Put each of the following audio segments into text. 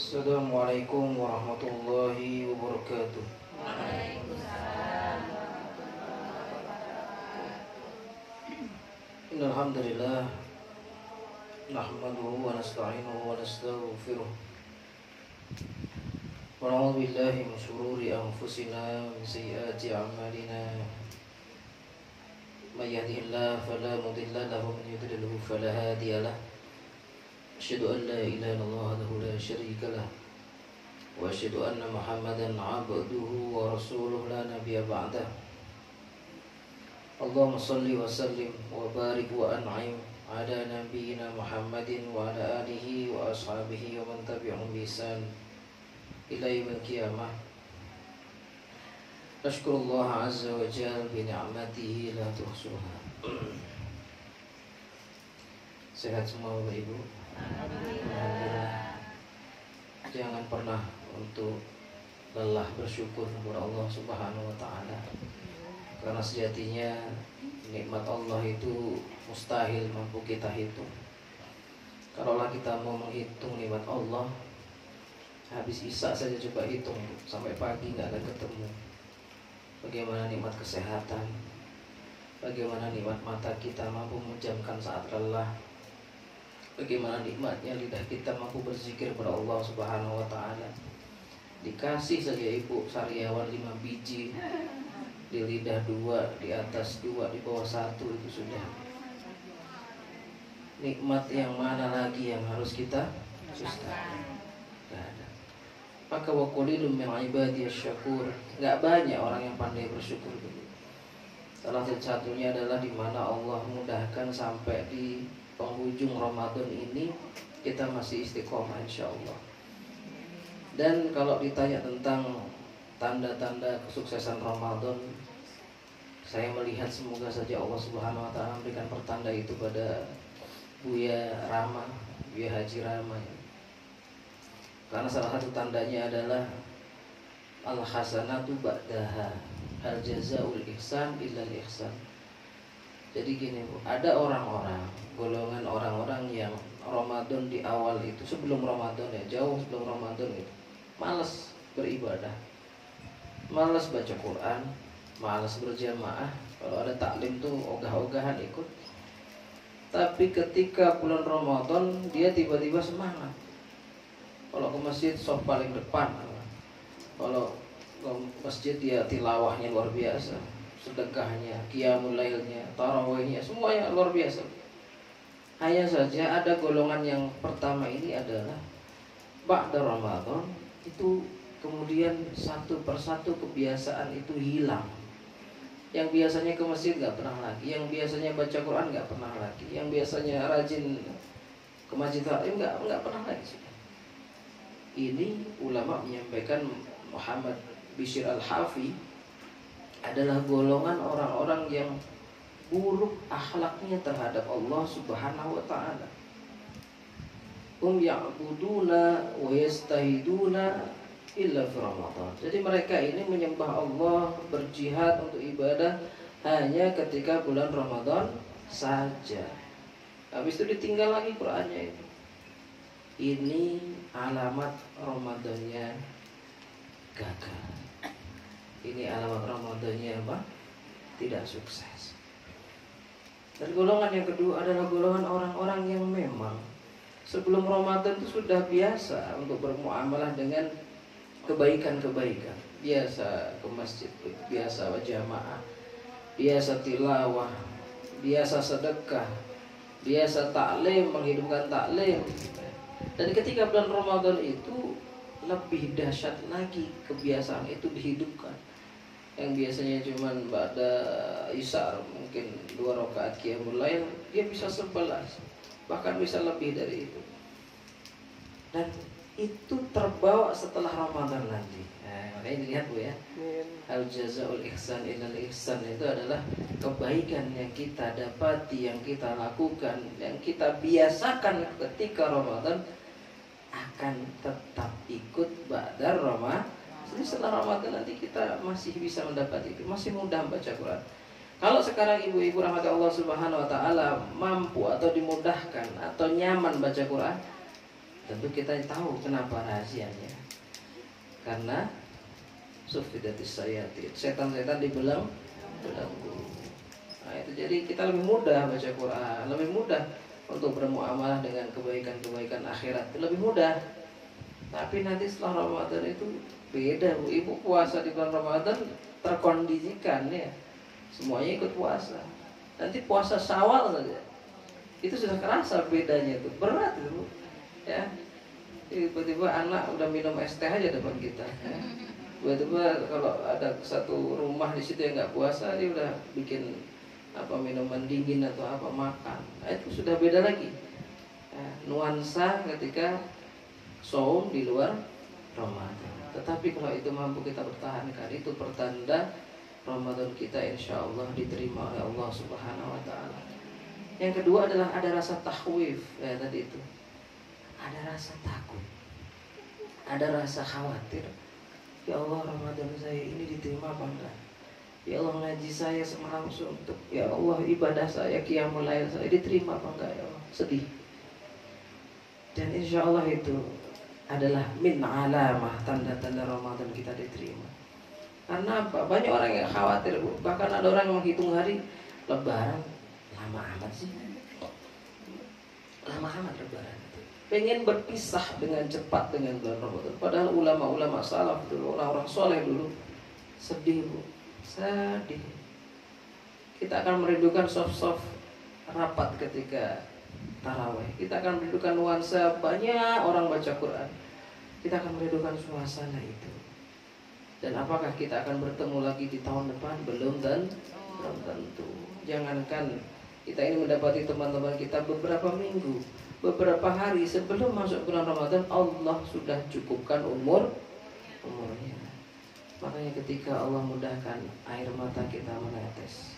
Assalamualaikum warahmatullahi wabarakatuh. Waalaikumsalam. Innal hamdalillah nahmaduhu wa nasta'inuhu wa nastaghfiruh. Wa na'udzu billahi min shururi anfusina wa min sayyiati a'malina. May yahdihillahu fala mudilla lahu wa man yudlil fala hadiya lahu. Asyhadu an la ilaha illallah wahdahu la syarika lahu wa asyhadu anna Muhammadan 'abduhu wa rasuluhu la nabiyya ba'dah. Allahumma shalli wa sallim wa barik wa an'im ala nabiyyina Muhammadin wa ala alihi wa ashabihi wa man tabi'ahum bi ihsan ila yaumil qiyamah. Nashkurullah azza wa jalla bi ni'matihi la tuhsuha. Sehat semua Bapak Ibu? Alhamdulillah. Jangan pernah untuk lelah bersyukur kepada Allah Subhanahu wa taala. Karena sejatinya nikmat Allah itu mustahil mampu kita hitung. Kalaulah kita mau menghitung nikmat Allah, habis isya saja coba hitung sampai pagi nggak akan ketemu. Bagaimana nikmat kesehatan, bagaimana nikmat mata kita mampu memejamkan saat lelah, bagaimana nikmatnya lidah kita mampu berzikir kepada Allah Subhanahu wa taala. Dikasih saja Ibu sariawan 5 biji, di lidah 2, di atas 2, di bawah 1, itu sudah nikmat yang mana lagi yang harus kita sustain? Gak ada. Maka wa qalilum min ibadiyasy syakur. Gak banyak orang yang pandai bersyukur. Salah satunya adalah di mana Allah mudahkan sampai di penghujung Ramadan ini kita masih istiqomah insyaallah. Dan kalau ditanya tentang tanda-tanda kesuksesan Ramadan, saya melihat semoga saja Allah Subhanahu wa taala memberikan pertanda itu pada Buya Rama, Buya Haji Rama. Karena salah satu tandanya adalah al-hasanatu ba'daha, hal jazaul ihsan illal ihsan. Jadi gini Bu, ada orang-orang, golongan orang-orang yang Ramadan di awal itu, sebelum Ramadan ya, jauh sebelum Ramadan itu, malas beribadah, malas baca Quran, malas berjamaah. Kalau ada taklim tuh ogah-ogahan ikut. Tapi ketika bulan Ramadan dia tiba-tiba semangat. Kalau ke masjid sof paling depan. Kalau ke masjid dia tilawahnya luar biasa, sedekahnya, qiyamul lailnya, tarawihnya, semuanya luar biasa. Hanya saja ada golongan yang pertama ini adalah ba'da Ramadan itu kemudian satu persatu kebiasaan itu hilang. Yang biasanya ke masjid gak pernah lagi, yang biasanya baca Quran gak pernah lagi, yang biasanya rajin ke masjid gak pernah lagi. Ini ulama menyampaikan, Muhammad Bishir Al-Hafi adalah golongan orang-orang yang buruk akhlaknya terhadap Allah Subhanahu wa taala. Ya'buduna wa yastahiduna illa fi Ramadan. Jadi mereka ini menyembah Allah, berjihad untuk ibadah hanya ketika bulan Ramadan saja. Habis itu ditinggal lagi Qur'annya itu. Ini alamat Ramadannya gagal. Ini alamat Ramadannya apa? Tidak sukses. Dan golongan yang kedua adalah golongan orang-orang yang memang sebelum Ramadan itu sudah biasa untuk bermuamalah dengan kebaikan-kebaikan. Biasa ke masjid, biasa jamaah, biasa tilawah, biasa sedekah, biasa taklim, menghidupkan taklim. Dan ketika bulan Ramadan itu lebih dahsyat lagi, kebiasaan itu dihidupkan. Yang biasanya cuma pada isya mungkin 2 rakaat qiyamul lail, dia bisa 11, bahkan bisa lebih dari itu. Dan itu terbawa setelah Ramadan nanti. Makanya dilihat Bu ya, al jazaul ihsan illal ihsan itu adalah kebaikan yang kita dapati, yang kita lakukan, yang kita biasakan ketika Ramadan akan tetap ikut ba'da Ramadan. Jadi setelah Ramadan nanti kita masih bisa mendapat itu, masih mudah membaca Quran. Kalau sekarang ibu-ibu rahmat Allah Subhanahu wa taala mampu atau dimudahkan atau nyaman baca Quran, Tentu kita tahu kenapa rahasianya. Karena sufidatis sayatin, setan-setan belenggu. Nah itu jadi kita lebih mudah baca Quran, lebih mudah untuk bermuamalah dengan kebaikan-kebaikan akhirat, itu lebih mudah. Tapi nanti setelah Ramadan itu beda Bu. Ibu puasa di bulan Ramadan terkondisikan ya, semuanya ikut puasa. Nanti puasa Syawal saja itu sudah kerasa bedanya, itu berat itu ya. Tiba-tiba anak udah minum es teh aja depan kita ya. Tiba-tiba kalau ada satu rumah di situ yang nggak puasa, dia udah bikin minuman dingin atau apa makan. Nah, itu sudah beda lagi ya, nuansa ketika saum di luar Ramadan. Tetapi kalau itu mampu kita pertahankan, itu pertanda Ramadan kita insya Allah diterima oleh Allah Subhanahu Wa Taala. Yang kedua adalah ada rasa takhwif ya, tadi itu ada rasa takut, ada rasa khawatir. Ya Allah, Ramadan saya ini diterima apa enggak? Ya Allah, ngaji saya semalam suntuk. Ya Allah, ibadah saya, qiyamul lail saya diterima apa enggak ya Allah? Sedih. Dan insya Allah itu adalah min alamah, tanda-tanda Ramadan kita diterima. Karena apa? Banyak orang yang khawatir, bahkan ada orang yang menghitung hari Lebaran. Lama amat sih, lama amat Lebaran. Pengen berpisah dengan cepat dengan bulan Ramadan. Padahal ulama-ulama salaf dulu, orang-orang soleh dulu sedih Bu, sedih. Kita akan merindukan soft-soft rapat ketika taraweh. Kita akan merindukan nuansa banyak orang baca Quran. Kita akan merindukan suasana itu. Dan apakah kita akan bertemu lagi di tahun depan? Belum tentu. Jangankan kita ini mendapati teman-teman kita beberapa minggu, beberapa hari sebelum masuk bulan Ramadan, Allah sudah cukupkan umurnya. Makanya ketika Allah mudahkan air mata kita menetes,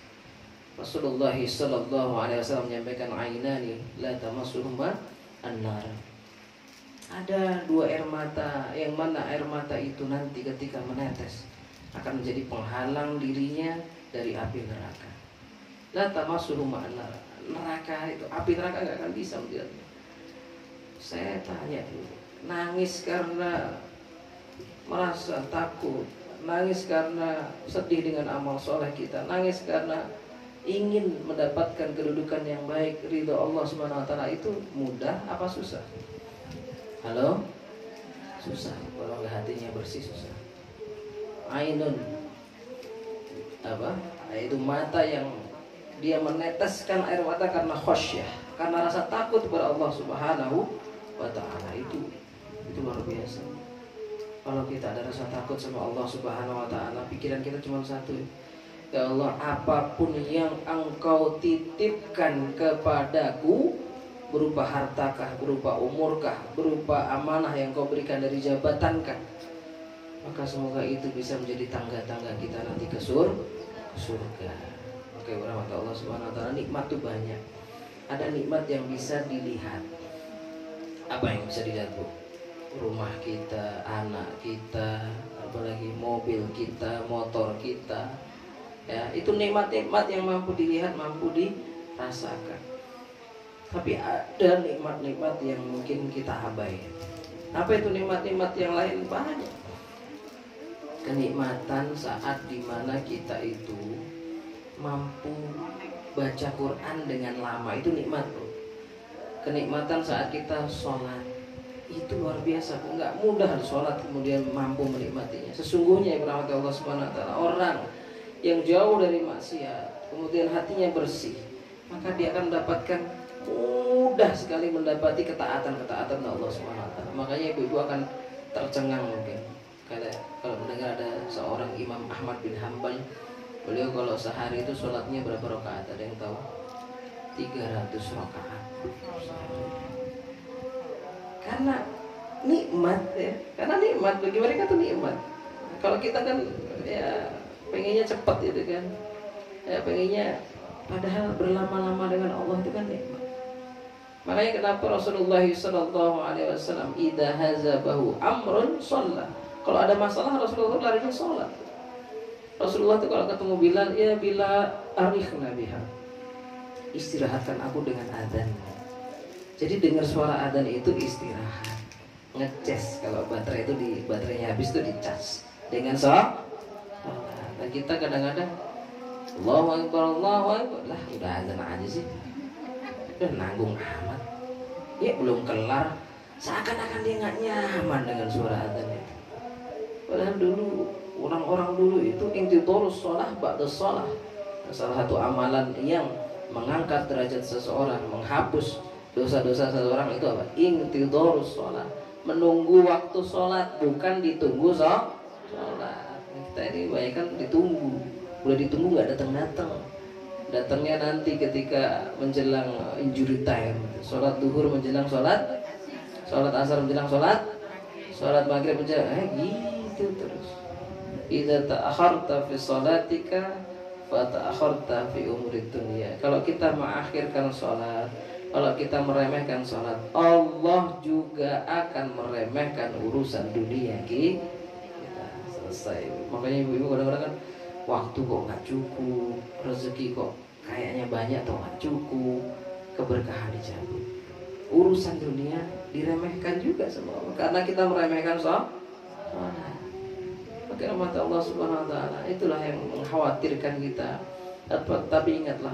Rasulullah sallallahu alaihi wasallam menyampaikan, ainani la tamassuhuma an-nar. Ada dua air mata, yang mana air mata itu nanti ketika menetes akan menjadi penghalang dirinya dari api neraka. La tamassuhuma an-nar. Neraka itu, api neraka nggak akan bisa melihatnya. Saya tanya dulu, nangis karena merasa takut, nangis karena sedih dengan amal soleh kita, nangis karena ingin mendapatkan kedudukan yang baik, ridho Allah Subhanahu Wa Taala, itu mudah apa susah? Halo? Susah. Kalau nggak hatinya bersih susah. Ainun apa? Itu mata yang dia meneteskan air mata karena khosyah, karena rasa takut kepada Allah Subhanahu Wa Taala. Itu luar biasa. Kalau kita ada rasa takut sama Allah Subhanahu Wa Taala, pikiran kita cuma satu. Ya Allah, apapun yang Engkau titipkan kepadaku, berupa hartakah, berupa umurkah, berupa amanah yang Kau berikan dari jabatankah, maka semoga itu bisa menjadi tangga-tangga kita nanti ke surga. Oke, rahmat Allah Subhanahu Wa Taala. Nikmat itu banyak. Ada nikmat yang bisa dilihat. Apa yang bisa dilihat Bu? Rumah kita, anak kita, apalagi mobil kita, motor kita. Ya, itu nikmat-nikmat yang mampu dilihat, mampu dirasakan. Tapi ada nikmat-nikmat yang mungkin kita abaikan. Apa itu nikmat-nikmat yang lain? Banyak. Kenikmatan saat dimana kita itu mampu baca Quran dengan lama, itu nikmat bro. Kenikmatan saat kita sholat, itu luar biasa. Enggak mudah sholat kemudian mampu menikmatinya. Sesungguhnya yang berahmat Allah Subhanahu Wa Taala, orang yang jauh dari maksiat kemudian hatinya bersih, maka dia akan mendapatkan, mudah sekali mendapati ketaatan Allah Subhanahu Wa Taala. Makanya ibu-ibu akan tercengang mungkin kalau mendengar ada seorang Imam Ahmad bin Hanbal. Beliau kalau sehari itu sholatnya berapa rakaat? Ada yang tahu? 300 rakaat. Karena nikmat ya, karena nikmat bagi mereka itu nikmat. Kalau kita kan ya pengennya cepat gitu kan, ya pengennya, padahal berlama-lama dengan Allah itu kan nikmat. Makanya kenapa Rasulullah SAW idza hazabahu amrun shalla. Kalau ada masalah Rasulullah larinya sholat. Rasulullah itu kalau ketemu Bilal, ya Bilal, arikhna biha, istirahatkan aku dengan adzan. Jadi dengar suara adzan itu istirahat, ngecas. Kalau baterai itu baterainya habis itu dicas dengan sholat. Nah kita kadang-kadang Allahu Akbar, Allahu Akbar, lah udah adzan aja sih, udah nanggung amat. Ya belum kelar, seakan-akan dia nggak nyaman dengan suara adzan itu. Padahal dulu orang-orang dulu itu intidorus sholah ba'da sholah. Salah satu amalan yang mengangkat derajat seseorang, menghapus dosa-dosa seseorang itu apa? Intidorus sholah, menunggu waktu sholat, bukan ditunggu sholat. Kita ini banyak kan ditunggu, udah ditunggu nggak datang-datang. Datangnya nanti ketika menjelang injury time, sholat duhur menjelang sholat asar menjelang sholat maghrib menjelang gitu terus. Idza ta'akharta fi sholatika fa ta'akharta fi umuri dunya. Kalau kita mengakhirkan sholat, kalau kita meremehkan sholat, Allah juga akan meremehkan urusan dunia kita. Selesai. Makanya ibu-ibu kadang-kadang kan waktu kok nggak cukup, rezeki kok kayaknya banyak atau nggak cukup, keberkahan dicabut. Urusan dunia diremehkan juga sama Allah karena kita meremehkan sholat. Maka rahmat Allah Subhanahu wa taala itulah yang mengkhawatirkan kita. Tapi ingatlah,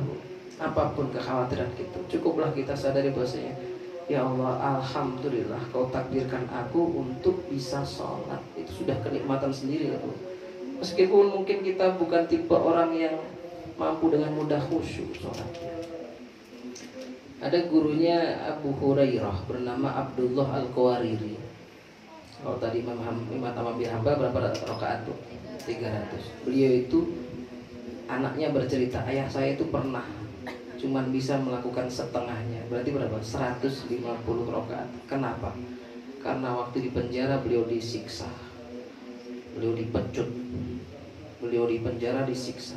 apapun kekhawatiran kita, cukuplah kita sadari bahwasanya ya Allah, alhamdulillah kau takdirkan aku untuk bisa sholat. Itu sudah kenikmatan sendiri ya Allah. Meskipun mungkin kita bukan tipe orang yang mampu dengan mudah khusyuk sholatnya. Ada gurunya Abu Hurairah bernama Abdullah Al-Qawariri. Kalau tadi Imam Ahmad bin Hanbal berapa rakaat tuh? 300. Beliau itu anaknya bercerita, ayah saya itu pernah cuman bisa melakukan setengahnya. Berarti berapa? 150 rakaat. Kenapa? Karena waktu di penjara beliau disiksa, beliau dipecut, beliau di penjara disiksa,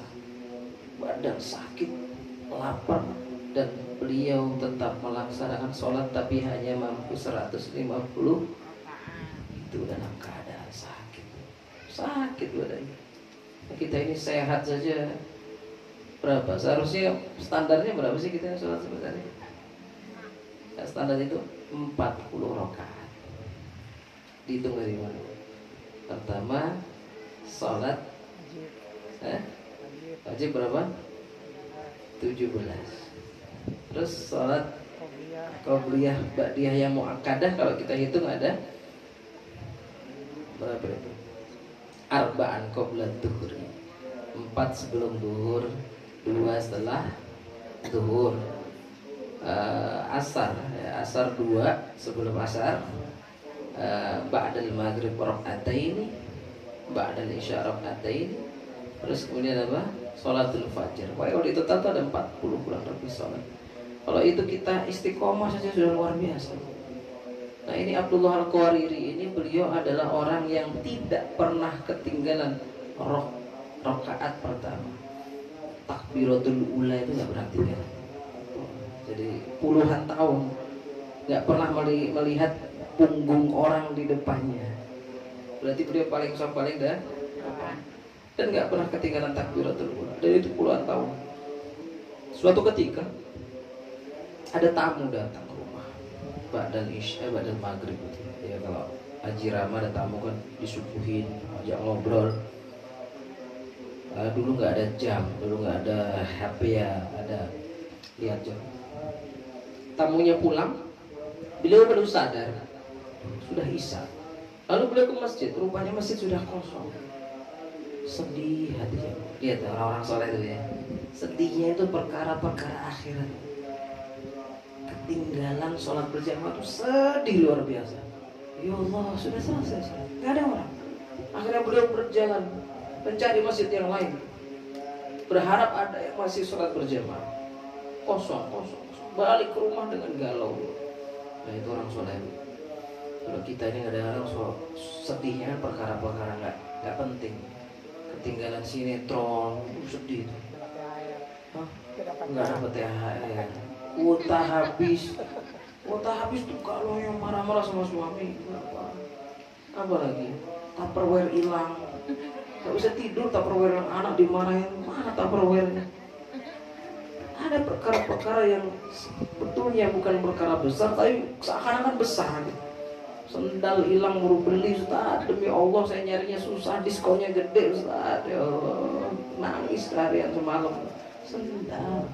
badan sakit, lapar, dan beliau tetap melaksanakan sholat tapi hanya mampu 150 itu dalam keadaan sakit badannya. Kita ini sehat saja berapa? Seharusnya standarnya berapa sih kita sholat sebenarnya? Standar itu 40 rakaat. Dihitung dari mana? Pertama sholat wajib berapa? 17. Terus sholat qobliyah ba'diyah yang muakkadah kalau kita hitung ada berapa itu? Arba'an qabla duhur, 4 sebelum duhur, 2 setelah duhur, asar 2 sebelum asar, ba'dal maghrib raka'ataini, ba'dal isya raka'ataini, terus kemudian apa? Sholatul fajr. Wah, kalau itu tentu ada 40 kurang lebih sholat. Kalau itu kita istiqomah saja sudah luar biasa. Nah ini Abdullah Al-Qawariri ini, beliau adalah orang yang tidak pernah ketinggalan rakaat pertama. Takbiratul ula itu nggak pernah ketinggalan. Jadi puluhan tahun nggak pernah melihat punggung orang di depannya. Berarti beliau paling dah dan nggak pernah ketinggalan takbiratul ula. Dan itu puluhan tahun. Suatu ketika ada tamu datang ke rumah ba'dal isya, ba'dal maghrib. Ya kalau Haji Rama ada tamu kan disuguhin, ajak ngobrol. Dulu nggak ada jam, dulu nggak ada HP ya, ada lihat jam. Tamunya pulang, beliau baru sadar sudah isya. Lalu beliau ke masjid, rupanya masjid sudah kosong. Sedih hatinya. Lihat orang-orang soleh itu ya. Sedihnya itu perkara-perkara akhirat. Ketinggalan sholat berjamaah itu sedih luar biasa. Ya Allah, sudah selesai, nggak ada orang. Akhirnya beliau berjalan mencari masjid yang lain, berharap ada yang masih sholat berjamaah. Kosong. Balik ke rumah dengan galau. Nah itu orang soleh. Kalau kita ini kadang-kadang sedihnya perkara-perkara nggak penting. Ketinggalan sinetron, sedih itu. Nggak dapat THR. Kuota habis tuh kalau yang marah-marah sama suami apa lagi? Tupperware hilang, nggak bisa tidur. Tupperware yang anak dimarahin, mana Tupperware-nya? ada perkara-perkara yang sebetulnya bukan perkara besar tapi seakan-akan besar. Sendal hilang baru beli, Ustaz, demi Allah saya nyarinya susah, diskonnya gede, Ustaz, ya Allah, nangis harian semalam. Sendal,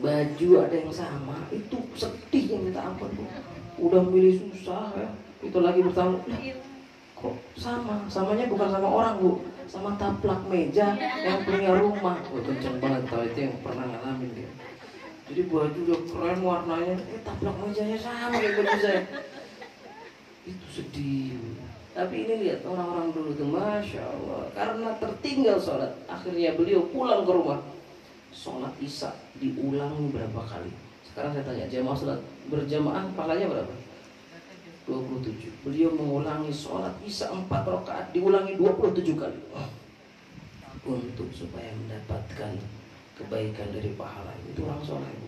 baju ada yang sama, itu sedih yang minta ampun, Bu. Udah milih susah ya, itu lagi bertahun, kok samanya bukan sama orang, Bu, sama taplak meja yang punya rumah. Kenceng banget, tahu itu yang pernah ngalamin dia. Jadi baju udah keren warnanya, taplak mejanya sama kayak baju saya. Itu sedih. Tapi ini lihat orang-orang dulu tuh, Masya Allah, karena tertinggal sholat, akhirnya beliau pulang ke rumah. Sholat isya diulangi berapa kali? Sekarang saya tanya, jamaah sholat berjamaah pahalanya berapa? 27. Beliau mengulangi sholat isya 4 rakaat, diulangi 27 kali untuk supaya mendapatkan kebaikan dari pahala. Itu orang soleh, Bu.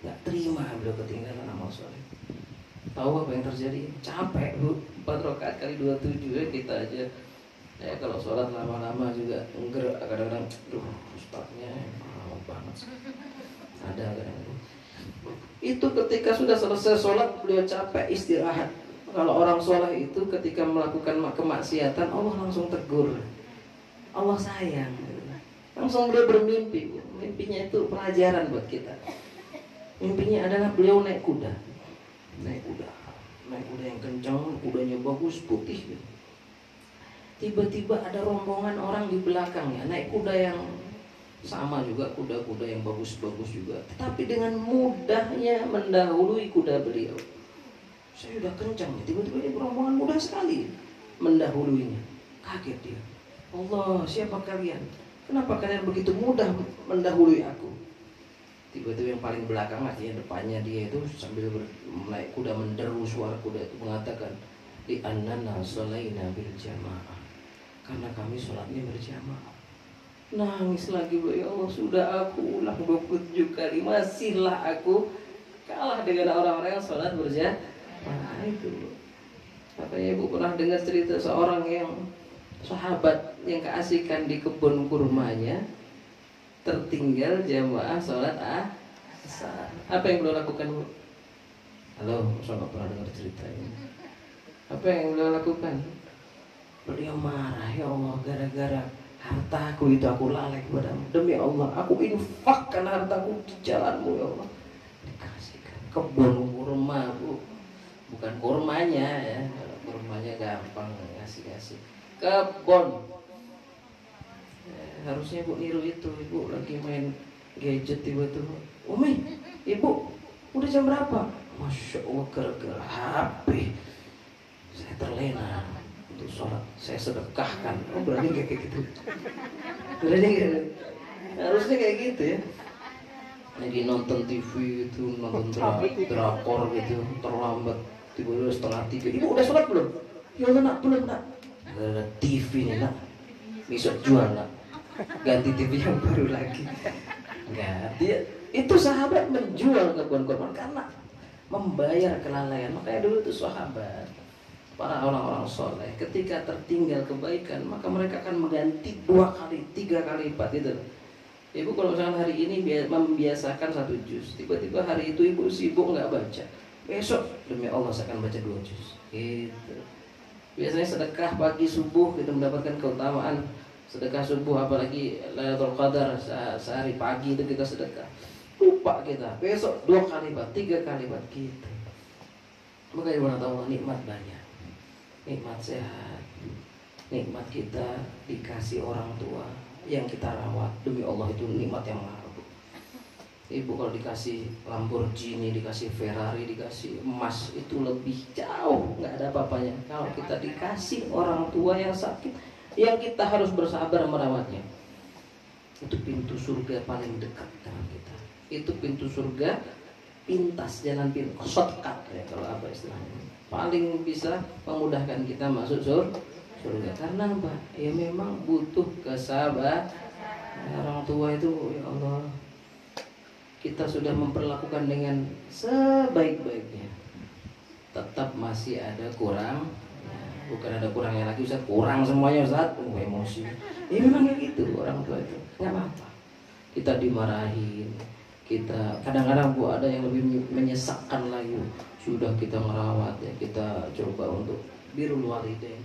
Nggak terima beliau ketinggalan amal soleh. Tahu apa yang terjadi? Capek, Bu. 4 rakaat kali 27 ya, kita aja. Ya kalau sholat lama-lama juga nggerak kadang-kadang. Duh, ustaznya lama banget. Ada kadang-kadang. Itu ketika sudah selesai sholat beliau capek, istirahat. Kalau orang soleh itu ketika melakukan kemaksiatan, Allah langsung tegur, Allah sayang. Langsung beliau bermimpi. Mimpinya itu pelajaran buat kita. Mimpinya adalah beliau naik kuda yang kencang, kudanya bagus, putih. Tiba-tiba ada rombongan orang di belakangnya, naik kuda yang sama juga, kuda-kuda yang bagus-bagus juga, tetapi dengan mudahnya mendahului kuda beliau. Saya udah kencang, tiba-tiba ini rombongan mudah sekali mendahuluinya. Kaget dia. Allah, siapa kalian? Kenapa kalian begitu mudah mendahului aku? Tiba-tiba yang paling belakang, artinya depannya dia itu sambil naik kuda menderu, suara kuda itu mengatakan, di annana sholaina bil jamaah, karena kami sholatnya berjamaah. Nangis lagi, ya Allah, sudah aku ulang 27 kali, masihlah aku kalah dengan orang-orang yang sholat berjamaah. Itu katanya Ibu pernah dengar cerita seorang yang sahabat yang keasikan di kebun kurmanya, tertinggal jamaah sholat asar. Apa yang beliau lakukan, Bu? Halo, saya nggak pernah dengar cerita ini. Apa yang beliau lakukan? Beliau marah, ya Allah, gara-gara hartaku itu aku lalai kepadamu. Demi Allah, aku infakkan hartaku di jalanmu, ya Allah. Dikasihkan kebun kurma, Bu. Bukan kurmanya ya, kurmanya gampang ngasih-ngasih. Kebun. Harusnya Ibu niru itu. Ibu lagi main gadget tiba-tiba, Umi, Ibu udah jam berapa? Masya Allah, gara-gara HP saya terlena untuk sholat, saya sedekahkan. Oh, berarti kayak gitu. Berarti gitu. Harusnya kayak gitu ya. Lagi nonton TV itu, nonton drakor gitu, terlambat tiba-tiba 2:30. Ibu udah sholat belum? Ya udah nak, belum nak. Ada TV nih nak, besok jual nak, ganti TV yang baru lagi. Enggak, dia itu sahabat menjual kebun kurma karena membayar kelalaian. Makanya dulu itu sahabat, para orang-orang soleh, ketika tertinggal kebaikan, maka mereka akan mengganti 2 kali, 3 kali lipat itu. Ibu kalau misalkan hari ini membiasakan 1 juz, tiba-tiba hari itu Ibu sibuk nggak baca, besok demi Allah saya akan baca 2 juz. Gitu. Biasanya sedekah pagi subuh kita mendapatkan keutamaan sedekah subuh, apalagi Lailatul Qadar sehari pagi itu kita sedekah. Lupa kita, besok 2 kali lipat, 3 kali lipat gitu. Maka Ibu tahu nikmat banyak, nikmat sehat, nikmat kita dikasih orang tua yang kita rawat, demi Allah itu nikmat yang mahal. Ibu kalau dikasih Lamborghini, dikasih Ferrari, dikasih emas, itu lebih jauh nggak ada apa-apanya. Kalau kita dikasih orang tua yang sakit, yang kita harus bersabar merawatnya, itu pintu surga paling dekat dengan kita. Itu pintu surga, pintas, jalan pintas, shortcut ya kalau apa istilahnya, paling bisa memudahkan kita masuk surga. Karena apa? Ya memang butuh kesabaran. Orang tua itu, ya Allah, kita sudah memperlakukan dengan sebaik-baiknya, tetap masih ada kurang. Bukan ada kurangnya lagi, Ustaz, kurang semuanya Ustaz. Emosi. Ya memang kayak gitu orang tua itu. Nggak apa-apa. kita dimarahin, kita kadang-kadang Bu ada yang lebih menyesakkan lagi. Sudah kita merawat ya, kita coba untuk birrul walidain.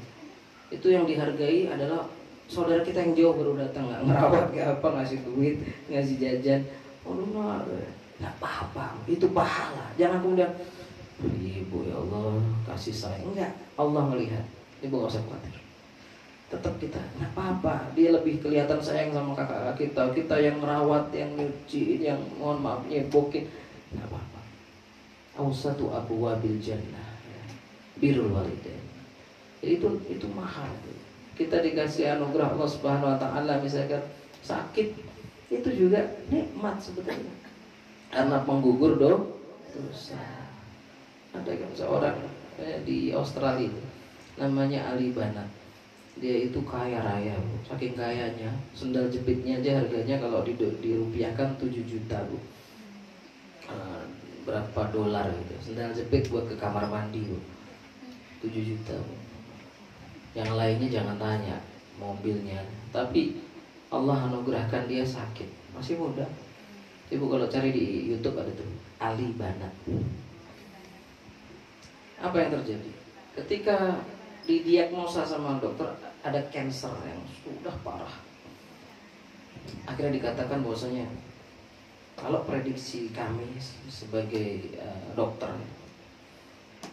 Itu yang dihargai adalah saudara kita yang jauh baru datang, nggak ngerawat, nggak apa, ngasih duit, ngasih jajan. Oh nggak apa-apa, itu pahala. Jangan kemudian ibu ya Allah kasih sayang, enggak. Allah melihat, ibu nggak usah khawatir. Tetap kita nggak apa-apa. Dia lebih kelihatan sayang sama kakak kita. Kita yang merawat, yang nyuciin, yang mohon maaf nyebokin, nggak apa-apa. Ausatu abwabil jannah, birrul walidain. Itu mahal. Kita dikasih anugerah Allah Subhanahu wa taala, misalkan sakit, itu juga nikmat sebetulnya. Anak menggugur dosa. Ada kan seorang di Australia namanya Ali Banat. Dia itu kaya raya, Bu. Saking kayanya, sendal jepitnya aja harganya kalau dirupiahkan 7 juta, Bu. Berapa dolar gitu. Sendal jepit buat ke kamar mandi, Bu. 7 juta, Bu. Yang lainnya jangan tanya, mobilnya. Tapi Allah anugerahkan dia sakit, masih muda. Ibu kalau cari di YouTube ada tuh Ali Banat. Apa yang terjadi? Ketika didiagnosa sama dokter ada kanker yang sudah parah. Akhirnya dikatakan bahwasanya kalau prediksi kami sebagai dokter,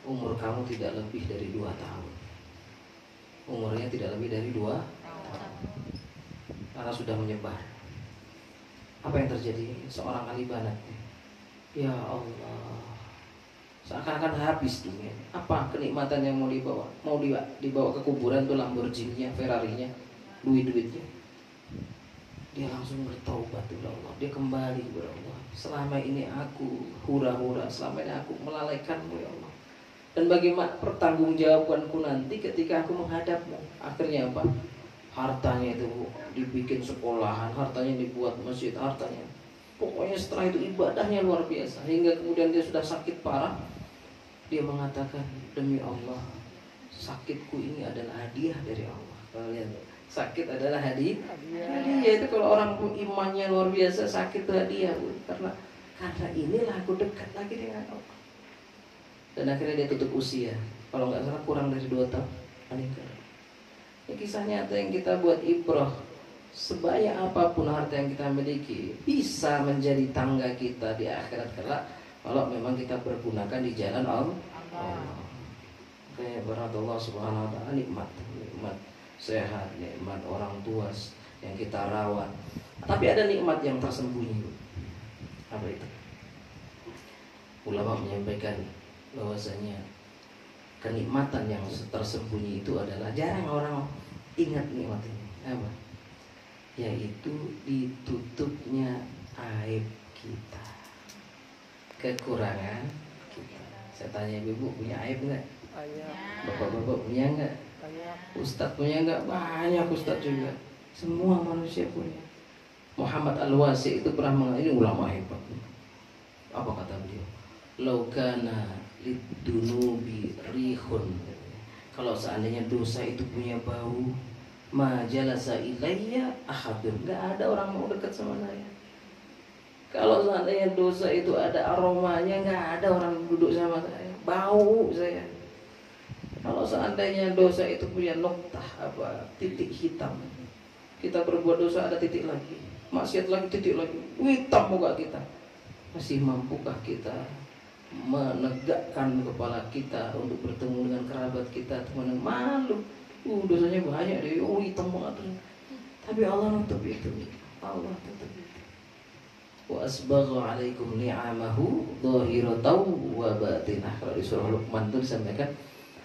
umur kamu tidak lebih dari 2 tahun. Umurnya tidak lebih dari 2 tahun. Karena sudah menyebar. Apa yang terjadi? Seorang Ali Banat, ya Allah, seakan-akan habis dunia. Apa kenikmatan yang mau dibawa? Mau dibawa ke kuburan tuh Lamborghini-nya, Ferrari-nya, duit-duitnya. Dia langsung bertaubat kepada Allah. Dia kembali kepada Allah. Selama ini aku hura-hura, selama ini aku melalaikanmu ya Allah. Dan bagaimana pertanggungjawabanku nanti ketika aku menghadapmu? Akhirnya apa? Hartanya itu dibikin sekolahan, hartanya dibuat masjid, hartanya. Pokoknya setelah itu ibadahnya luar biasa. Hingga kemudian dia sudah sakit parah. Dia mengatakan, demi Allah, sakitku ini adalah hadiah dari Allah. Kalian sakit adalah hadiah. Hadiah itu kalau orang pun imannya luar biasa, sakit itu hadiah. Karena inilah aku dekat lagi dengan Allah. Dan akhirnya dia tutup usia. Kalau nggak salah kurang dari 2 tahun meninggal. Ini kisah nyata yang kita buat ibrah. Sebanyak apapun harta yang kita miliki bisa menjadi tangga kita di akhirat kelak kalau memang kita pergunakan di jalan Allah. Kayak berat Allah Subhanahu wa taala, nikmat sehat, nikmat orang tua yang kita rawat. Tapi ada nikmat yang tersembunyi. Apa itu? Ulama menyampaikan bahwasanya kenikmatan yang tersembunyi itu adalah jarang orang ingat nikmat ini. Apa? Yaitu ditutupnya aib kita, kekurangan kita. Saya tanya ibu punya aib nggak? Bapak-bapak punya nggak? Ustadz punya nggak? Banyak ustadz juga. Semua manusia punya. Muhammad Al-Wasi itu pernah ini ulama hebat. Apa kata beliau? Laukana lidunubi rihun. Kalau seandainya dosa itu punya bau, majalasa ilayya ahadun, nggak ada orang mau dekat sama saya. Kalau seandainya dosa itu ada aromanya, nggak ada orang duduk sama saya. Bau saya. Kalau seandainya dosa itu punya noktah, titik hitam, kita berbuat dosa ada titik lagi, maksiat lagi, titik lagi, hitam muka kita. Masih mampukah kita menegakkan kepala kita untuk bertemu dengan kerabat kita, teman? Malu, dosanya banyak deh, hitam banget. Tapi Allah nutup itu, Allah tutup itu. Wa asbagha alaikum ni'amahu dhahiratan wa batinah. Kalau di surah Luqman itu disampaikan,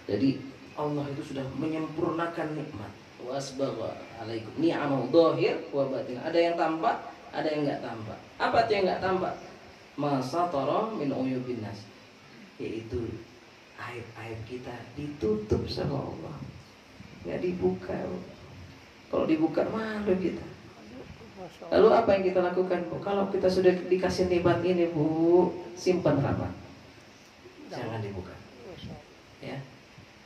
jadi Allah itu sudah menyempurnakan nikmat. Wa asbagha alaikum ni'amahu dhahir wa batinah. Ada yang tampak, ada yang enggak tampak. Apa itu yang enggak tampak? Masatara min uyubin nas, yaitu aib-aib kita ditutup sama Allah, nggak dibuka. Kalau dibuka malu kita. Lalu apa yang kita lakukan, Bu? Kalau kita sudah dikasih nikmat ini, Bu, simpan rapat, jangan dibuka. Ya,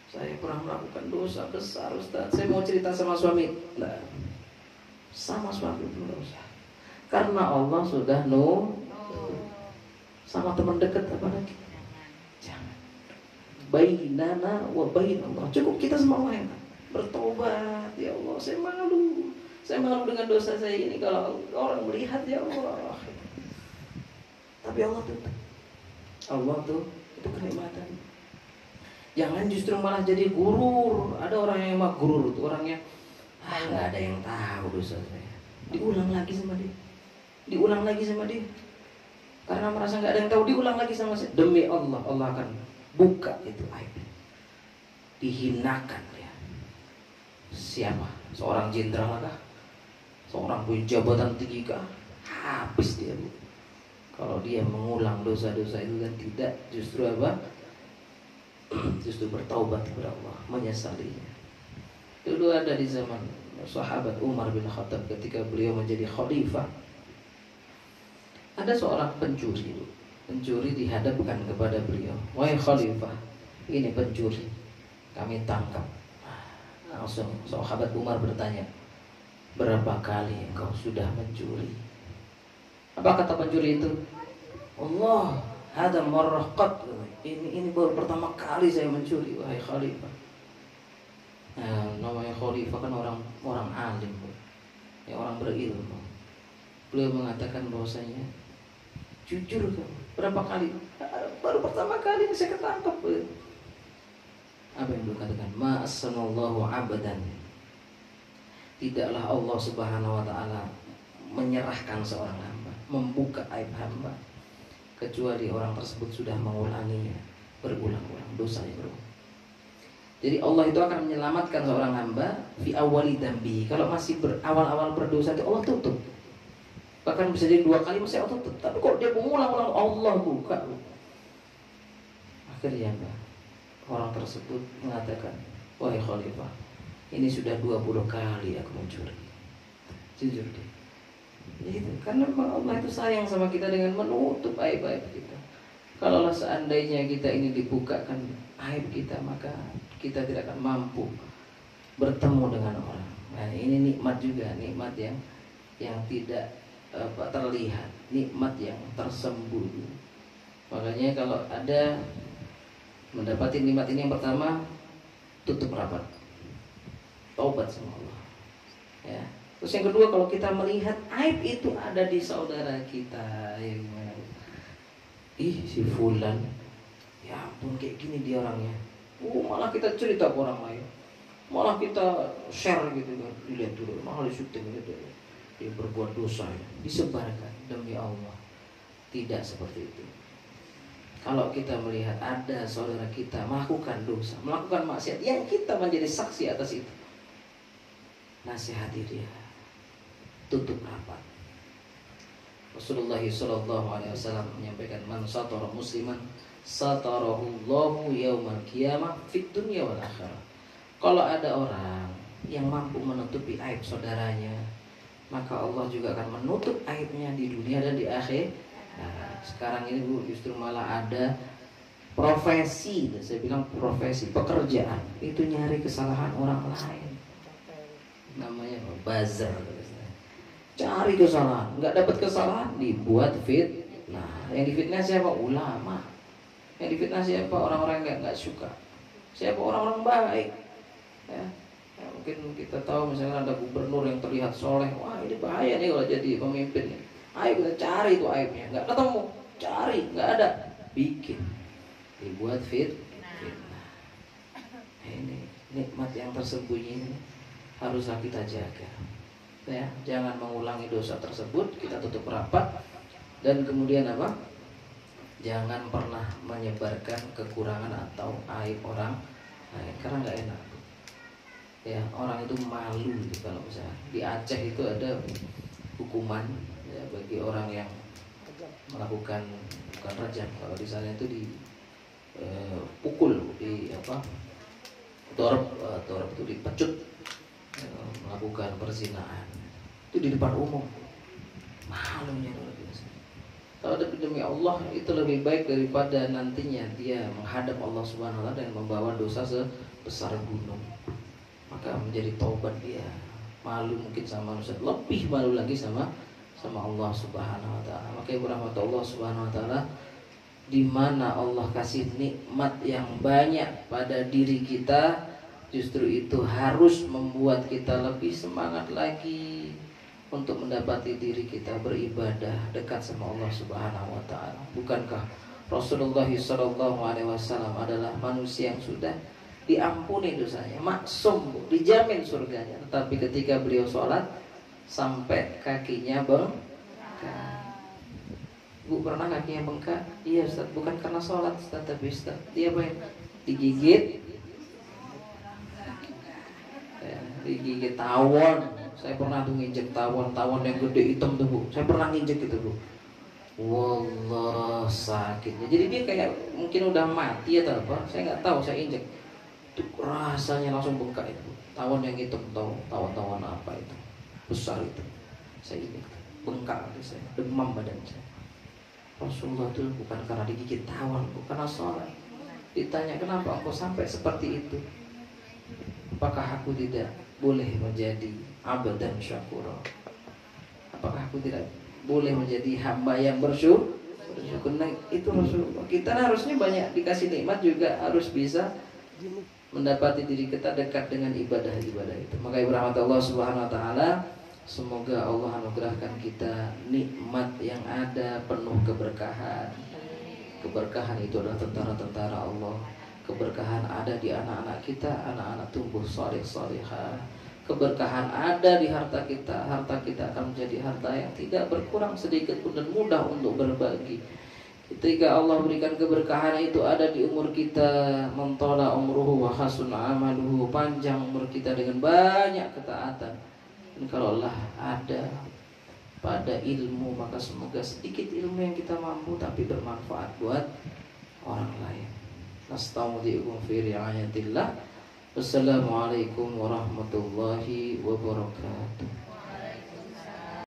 saya pernah melakukan dosa besar, Ustaz. Saya mau cerita sama suami, nah, sama suami pun dosa. Karena Allah sudah sama teman dekat apa lagi? Jangan. Bainana wa bainallah. Cukup kita semuanya bertobat. Ya Allah, saya malu dengan dosa saya ini kalau orang melihat, ya Allah. Tapi Allah tutup. Allah tuh itu kenikmatan. Jangan justru malah jadi gurur. Ada orang yang mah gurur tuh, orangnya nggak ada yang tahu dosa saya. Diulang lagi sama dia. Karena merasa nggak ada yang tahu, diulang lagi sama saya. Demi Allah, Allah akan buka itu aib. Dihinakan ya. Siapa? Seorang jenderal kah? Seorang punya jabatan tinggi kah? Habis dia, Bu. Kalau dia mengulang dosa-dosa itu kan tidak, justru apa? Justru bertaubat kepada Allah, menyesalinya. Dulu ada di zaman sahabat Umar bin Khattab ketika beliau menjadi khalifah. Ada seorang pencuri dihadapkan kepada beliau. Wahai khalifah, ini pencuri, kami tangkap. Langsung sahabat Umar bertanya, berapa kali engkau sudah mencuri? Apa kata pencuri itu? Allah, hada marrah qat. Ini baru pertama kali saya mencuri, wahai khalifah. Nah, namanya khalifah kan orang alim, ya, orang berilmu. Beliau mengatakan bahwasanya jujur kamu, berapa kali? Baru pertama kali ini saya ketangkap. Apa yang beliau katakan? Ma'asanallahu abadan. Tidaklah Allah Subhanahu wa ta'ala menyerahkan seorang hamba, membuka aib hamba, kecuali orang tersebut sudah mengulanginya berulang-ulang, dosanya berulang. Jadi Allah itu akan menyelamatkan seorang hamba fi awwali dambi. Kalau masih awal-awal berdosa itu Allah tutup. Bahkan bisa jadi 2 kali masih Allah tutup. Tapi kok dia mengulang-ulang, Allah buka. Akhirnya orang tersebut mengatakan, wahai khalifah, ini sudah 20 kali aku mencuri. Jujur deh. Gitu. Karena memang Allah itu sayang sama kita dengan menutup aib-aib kita. Kalaulah seandainya kita ini dibukakan aib kita, maka kita tidak akan mampu bertemu dengan orang. Nah, ini nikmat juga, nikmat yang tidak terlihat, nikmat yang tersembunyi. Makanya kalau ada mendapati nikmat ini, yang pertama tutup rapat, taubat sama Allah. Ya. Terus yang kedua, kalau kita melihat aib itu ada di saudara kita, ya gimana? Ih, si fulan, ya ampun kayak gini dia orangnya. Malah kita cerita ke orang lain, malah kita share gitu kan, dilihat dulu, malah di syuting gitu. Dia berbuat dosa, disebarkan. Demi Allah, tidak seperti itu. Kalau kita melihat ada saudara kita melakukan dosa, melakukan maksiat, yang kita menjadi saksi atas itu, nasihati dia, tutup rapat. Rasulullah SAW menyampaikan, man satara musliman satarahullahu yaumal qiyamah fid dunya wal akhirah. Kalau ada orang yang mampu menutupi aib saudaranya, maka Allah juga akan menutup aibnya di dunia dan di akhir. Nah, sekarang ini Bu, justru malah ada profesi, saya bilang profesi, pekerjaan itu nyari kesalahan orang lain. Namanya buzzer. Cari kesalahan, nggak dapat kesalahan, dibuat fitnah. Yang difitnah siapa? Ulama. Yang difitnah siapa? Orang-orang yang nggak suka. Siapa? Orang-orang baik. Ya, mungkin kita tahu misalnya ada gubernur yang terlihat soleh, wah ini bahaya nih kalau jadi pemimpin. Ayo kita cari itu aibnya, nggak ketemu, cari, nggak ada, bikin, dibuat fitnah. Ini nikmat yang tersembunyi ini haruslah kita jaga. Ya, jangan mengulangi dosa tersebut, kita tutup rapat. Dan kemudian apa? Jangan pernah menyebarkan kekurangan atau aib orang lain, karena nggak enak. Ya, orang itu malu gitu. Kalau misalnya di Aceh itu ada hukuman ya, bagi orang yang melakukan, bukan rajam, kalau di sana itu pukul, di apa? Dorb itu dipecut, melakukan perzinahan itu di depan umum. Malunya luar biasa. Kalau demi Allah itu lebih baik daripada nantinya dia menghadap Allah Subhanahu wa taala dan membawa dosa sebesar gunung. Maka menjadi taubat dia. Malu mungkin sama manusia, lebih malu lagi sama sama Allah Subhanahu wa taala. Maka ibu rahmat Allah Subhanahu wa taala, di mana Allah kasih nikmat yang banyak pada diri kita, justru itu harus membuat kita lebih semangat lagi untuk mendapati diri kita beribadah dekat sama Allah Subhanahu wa taala. Bukankah Rasulullah SAW adalah manusia yang sudah diampuni dosanya, maksum, dijamin surganya. Tetapi ketika beliau sholat sampai kakinya bengkak. Bu, pernah kakinya bengkak? Iya Ustaz, bukan karena sholat Ustaz, tapi Ustaz dia apa yang digigit? Ya, digigit tawon. Saya pernah tuh nginjek tawon yang gede hitam tuh Bu. Saya pernah nginjek itu Bu. Wallah sakitnya. Jadi dia kayak mungkin udah mati atau apa? Saya nggak tahu. Saya injek. Tuh rasanya langsung bengkak itu. Tawon yang hitam, tawon apa itu? Besar itu. Saya injek. Bengkak gitu saya. Demam badan saya. Rasulullah itu bukan karena digigit tawon, bukan karena sholat. Ditanya kenapa engkau sampai seperti itu? Apakah aku tidak boleh menjadi abd dan syukur? Apakah aku tidak boleh menjadi hamba yang bersyukur? Nah, itu Rasulullah. Kita harusnya banyak dikasih nikmat juga harus bisa mendapati diri kita dekat dengan ibadah-ibadah itu. Maka rahmat Allah Subhanahu wa taala, semoga Allah anugerahkan kita nikmat yang ada penuh keberkahan. Keberkahan itu adalah tentara-tentara Allah. Keberkahan ada di anak-anak kita, anak-anak tumbuh saleh-salehah. Keberkahan ada di harta kita akan menjadi harta yang tidak berkurang sedikit pun dan mudah untuk berbagi. Ketika Allah berikan keberkahan itu ada di umur kita, mentala umruhu wa hasun amaluhu, panjang umur kita dengan banyak ketaatan. Dan kalau Allah ada pada ilmu, maka semoga sedikit ilmu yang kita mampu tapi bermanfaat buat orang lain. Nasta'udzikum fi ri'ayatillah. Wassalamualaikum warahmatullahi wabarakatuh.